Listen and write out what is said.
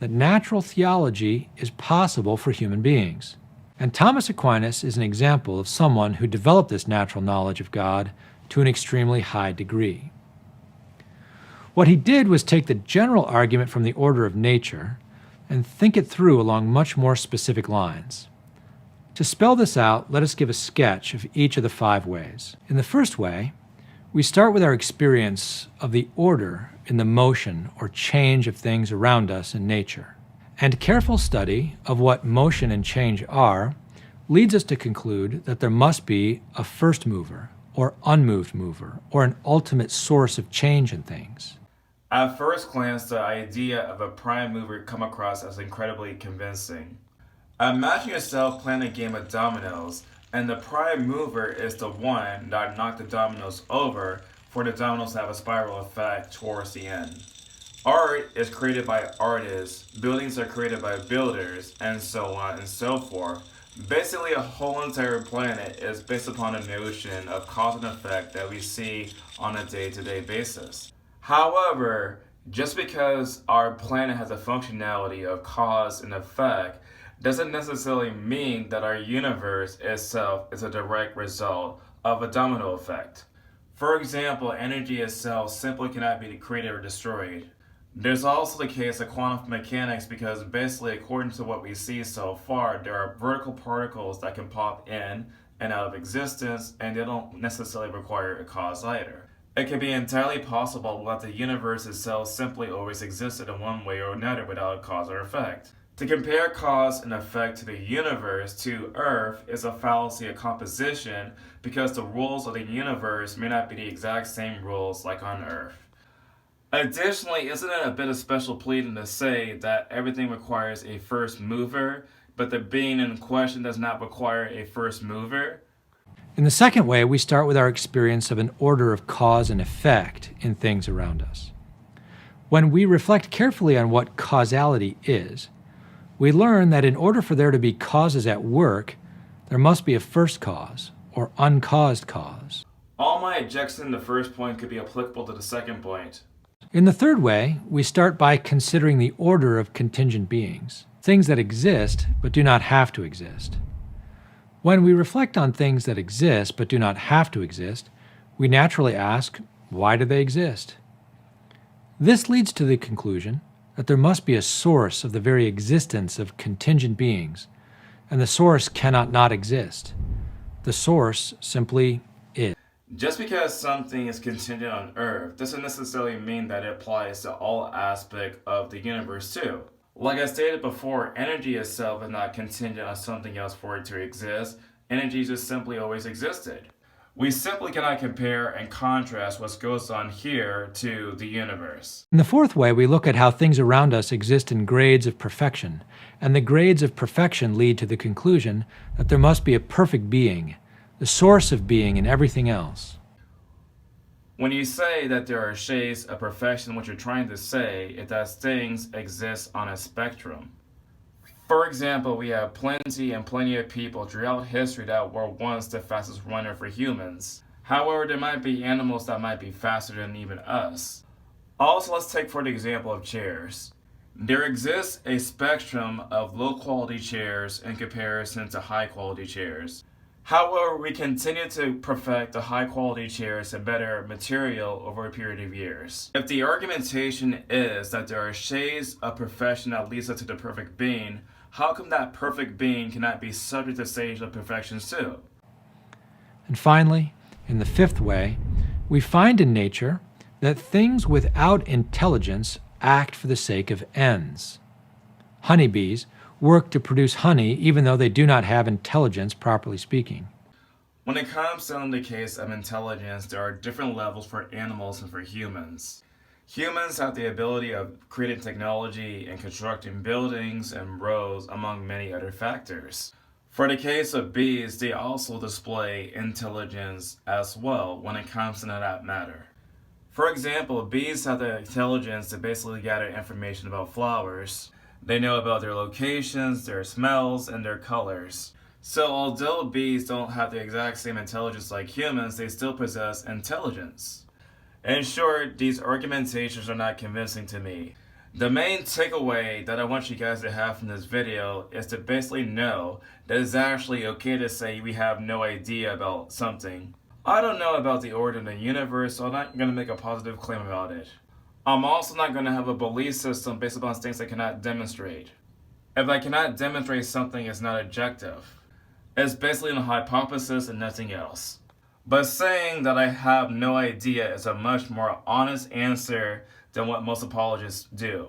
that natural theology is possible for human beings. And Thomas Aquinas is an example of someone who developed this natural knowledge of God to an extremely high degree. What he did was take the general argument from the order of nature and think it through along much more specific lines. To spell this out, let us give a sketch of each of the 5 ways. In the first way, we start with our experience of the order in the motion or change of things around us in nature. And careful study of what motion and change are leads us to conclude that there must be a first mover or unmoved mover or an ultimate source of change in things. At first glance, the idea of a prime mover come across as incredibly convincing. Imagine yourself playing a game of dominoes, and the prime mover is the one that knocked the dominoes over for the dominoes to have a spiral effect towards the end. Art is created by artists, buildings are created by builders, and so on and so forth. Basically, a whole entire planet is based upon a notion of cause and effect that we see on a day-to-day basis. However, just because our planet has a functionality of cause and effect doesn't necessarily mean that our universe itself is a direct result of a domino effect. For example, energy itself simply cannot be created or destroyed. There's also the case of quantum mechanics because basically according to what we see so far, there are vertical particles that can pop in and out of existence and they don't necessarily require a cause either. It can be entirely possible that the universe itself simply always existed in one way or another without a cause or effect. To compare cause and effect to the universe to Earth is a fallacy of composition because the rules of the universe may not be the exact same rules like on Earth. Additionally, isn't it a bit of special pleading to say that everything requires a first mover, but the being in question does not require a first mover? In the second way, we start with our experience of an order of cause and effect in things around us. When we reflect carefully on what causality is, we learn that in order for there to be causes at work, there must be a first cause or uncaused cause. All my objections in the first point could be applicable to the second point. In the third way, we start by considering the order of contingent beings, things that exist but do not have to exist. When we reflect on things that exist but do not have to exist, we naturally ask, why do they exist? This leads to the conclusion that there must be a source of the very existence of contingent beings, and the source cannot not exist. The source simply is. Just because something is contingent on Earth doesn't necessarily mean that it applies to all aspects of the universe too. Like I stated before, energy itself is not contingent on something else for it to exist. Energy just simply always existed. We simply cannot compare and contrast what goes on here to the universe. In the fourth way, we look at how things around us exist in grades of perfection, and the grades of perfection lead to the conclusion that there must be a perfect being, the source of being in everything else. When you say that there are shades of perfection, what you're trying to say is that things exist on a spectrum. For example, we have plenty of people throughout history that were once the fastest runner for humans. However, there might be animals that might be faster than even us. Also, let's take for the example of chairs. There exists a spectrum of low quality chairs in comparison to high quality chairs. However, we continue to perfect the high quality chairs and better material over a period of years. If the argumentation is that there are shades of perfection that leads us to the perfect being, how come that perfect being cannot be subject to shades of perfections too? And finally, in the fifth way, we find in nature that things without intelligence act for the sake of ends. Honeybees work to produce honey even though they do not have intelligence, properly speaking. When it comes to the case of intelligence, there are different levels for animals and for humans. Humans have the ability of creating technology and constructing buildings and roads, among many other factors. For the case of bees, they also display intelligence as well when it comes to that matter. For example, bees have the intelligence to basically gather information about flowers. They know about their locations, their smells, and their colors. So although bees don't have the exact same intelligence like humans, they still possess intelligence. In short, these argumentations are not convincing to me. The main takeaway that I want you guys to have from this video is to basically know that it's actually okay to say we have no idea about something. I don't know about the origin of the universe, so I'm not going to make a positive claim about it. I'm also not going to have a belief system based upon things I cannot demonstrate. If I cannot demonstrate something, it's not objective. It's basically a hypothesis and nothing else. But saying that I have no idea is a much more honest answer than what most apologists do.